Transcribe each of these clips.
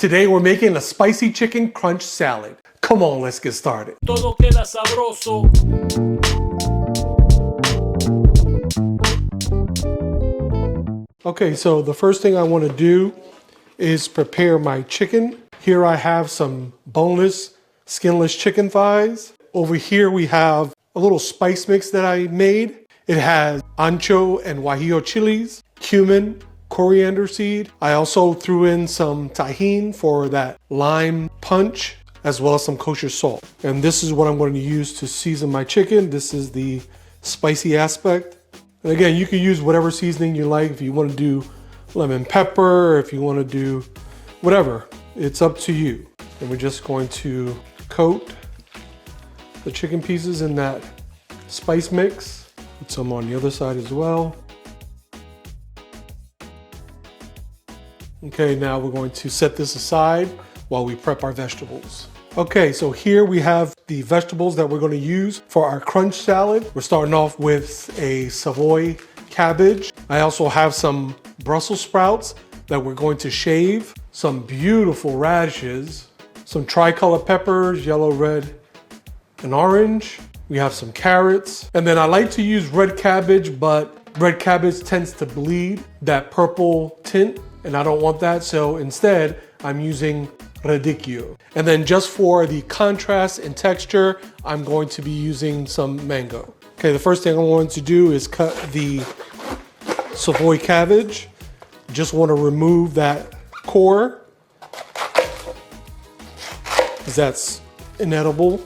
Today we're making a spicy chicken crunch salad. Come on, let's get started. Todo queda sabroso. Okay, so the first thing I want to do is prepare my chicken. Here I have some boneless, skinless chicken thighs. Over here we have a little spice mix that I made. It has ancho and guajillo chilies, cumin, coriander seed. I also threw in some tahini for that lime punch, as well as some kosher salt. And this is what I'm going to use to season my chicken. This is the spicy aspect. And again, you can use whatever seasoning you like. If you want to do lemon pepper, if you want to do whatever, it's up to you. And we're just going to coat the chicken pieces in that spice mix. Put some on the other side as well. Okay, now we're going to set this aside while we prep our vegetables. Okay, so here we have the vegetables that we're going to use for our crunch salad. We're starting off with a Savoy cabbage. I also have some Brussels sprouts that we're going to shave, some beautiful radishes, some tricolor peppers, yellow, red, and orange. We have some carrots. And then I like to use red cabbage, but red cabbage tends to bleed that purple tint, and I don't want that. So instead, I'm using radicchio. And then just for the contrast and texture, I'm going to be using some mango. Okay, the first thing I want to do is cut the Savoy cabbage. Just want to remove that core, because that's inedible.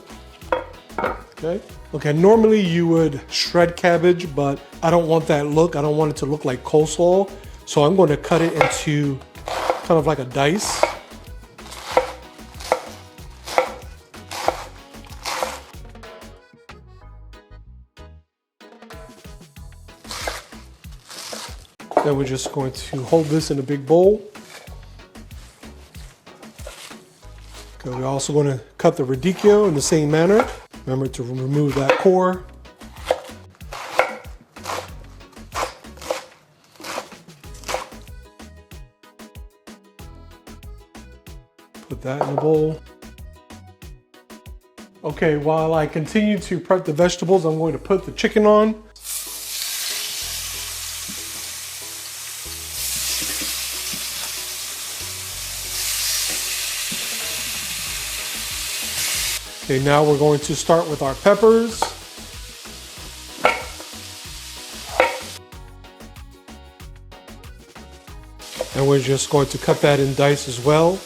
Okay, normally you would shred cabbage, but I don't want that look. I don't want it to look like coleslaw. So I'm going to cut it into kind of like a dice. Then we're just going to hold this in a big bowl. Okay, we're also going to cut the radicchio in the same manner. Remember to remove that core. Put that in the bowl. Okay, while I continue to prep the vegetables, I'm going to put the chicken on. Okay, now we're going to start with our peppers. And we're just going to cut that in dice as well.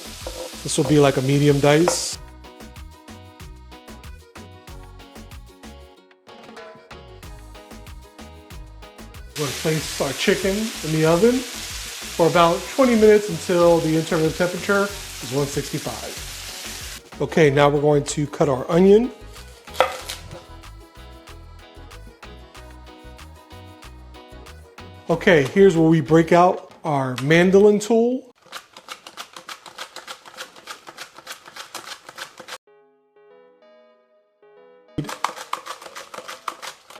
This will be like a medium dice. We're going to place our chicken in the oven for about 20 minutes until the internal temperature is 165. Okay, now we're going to cut our onion. Okay, here's where we break out our mandolin tool.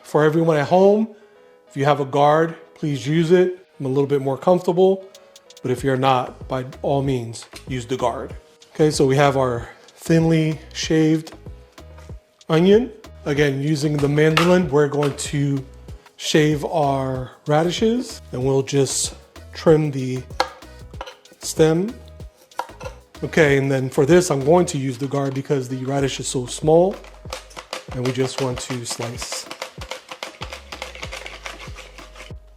For everyone at home, if you have a guard, please use it. I'm a little bit more comfortable, but if you're not, by all means, use the guard. Okay, so we have our thinly shaved onion. Again, using the mandolin, we're going to shave our radishes, and we'll just trim the stem. Okay, and then for this, I'm going to use the guard because the radish is so small, and we just want to slice.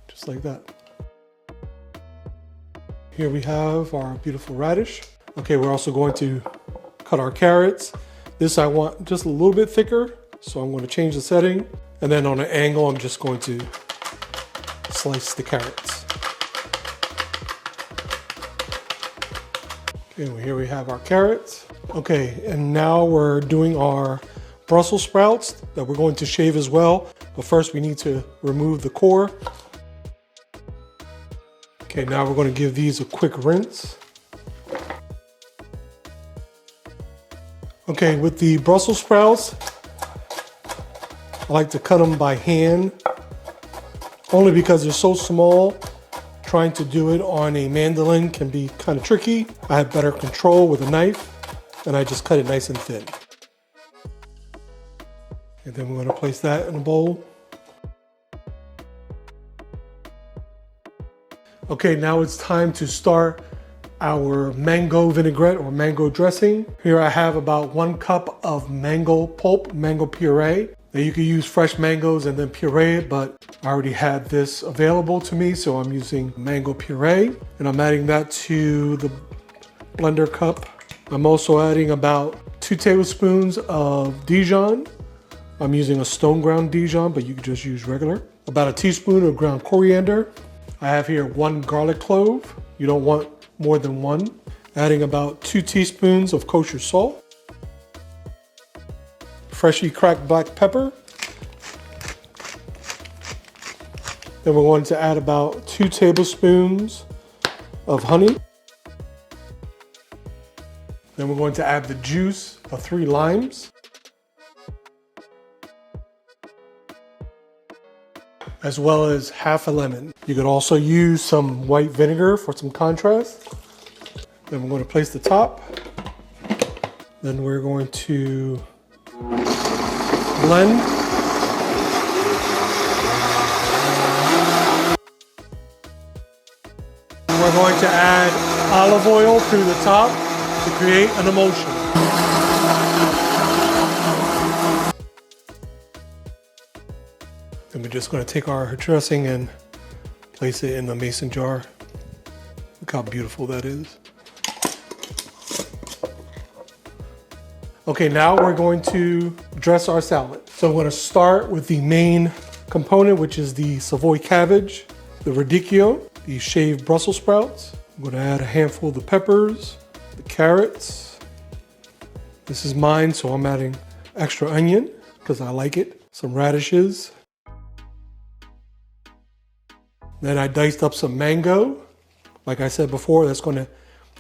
Just like that. Here we have our beautiful radish. Okay, we're also going to cut our carrots. This I want just a little bit thicker, so I'm going to change the setting. And then on an angle, I'm just going to slice the carrots. Okay, well, here we have our carrots. Okay, and now we're doing our Brussels sprouts that we're going to shave as well. But first we need to remove the core. Okay, now we're going to give these a quick rinse. Okay, with the Brussels sprouts, I like to cut them by hand, only because they're so small. Trying to do it on a mandolin can be kind of tricky. I have better control with a knife, and I just cut it nice and thin. And then we're going to place that in a bowl. Okay, now it's time to start our mango vinaigrette or mango dressing. Here I have about 1 cup of mango pulp, mango puree. Now you can use fresh mangoes and then puree it, but I already had this available to me, so I'm using mango puree. And I'm adding that to the blender cup. I'm also adding about 2 tablespoons of Dijon. I'm using a stone ground Dijon, but you can just use regular. About a teaspoon of ground coriander. I have here 1 garlic clove. You don't want more than 1. Adding about 2 teaspoons of kosher salt. Freshly cracked black pepper. Then we're going to add about 2 tablespoons of honey. Then we're going to add the juice of 3 limes. As well as half a lemon. You could also use some white vinegar for some contrast. Then we're going to place the top. Then we're going to blend. We're going to add olive oil through the top to create an emulsion. And we're just going to take our dressing and place it in the mason jar. Look how beautiful that is. Okay, now we're going to dress our salad. So I'm going to start with the main component, which is the Savoy cabbage, the radicchio, the shaved Brussels sprouts. I'm going to add a handful of the peppers, the carrots. This is mine, so I'm adding extra onion because I like it. Some radishes. Then I diced up some mango. Like I said before, that's going to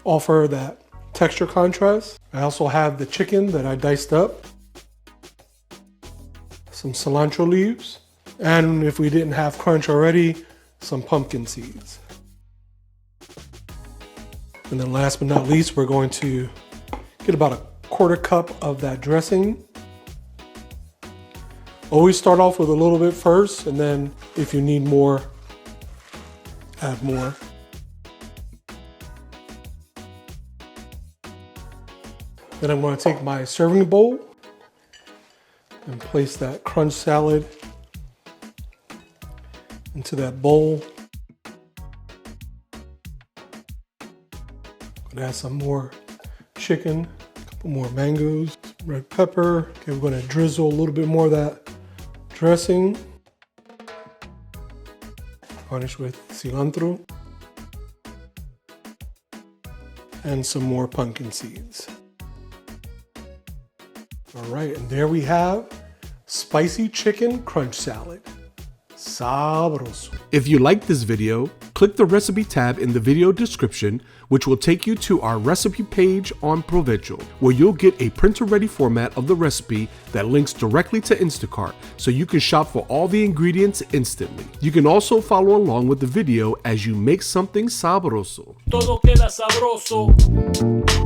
offer that texture contrast. I also have the chicken that I diced up. Some cilantro leaves. And if we didn't have crunch already, some pumpkin seeds. And then last but not least, we're going to get about a 1/4 cup of that dressing. Always start off with a little bit first, and then if you need more, add more. Then I'm going to take my serving bowl and place that crunch salad into that bowl. I'm gonna add some more chicken, a couple more mangoes, some red pepper. Okay, we're going to drizzle a little bit more of that dressing. Garnish with cilantro and some more pumpkin seeds. All right, and there we have spicy chicken crunch salad. Sabroso. If you like this video, click the recipe tab in the video description, which will take you to our recipe page on Provecho, where you'll get a printer-ready format of the recipe that links directly to Instacart, so you can shop for all the ingredients instantly. You can also follow along with the video as you make something sabroso. Todo queda sabroso.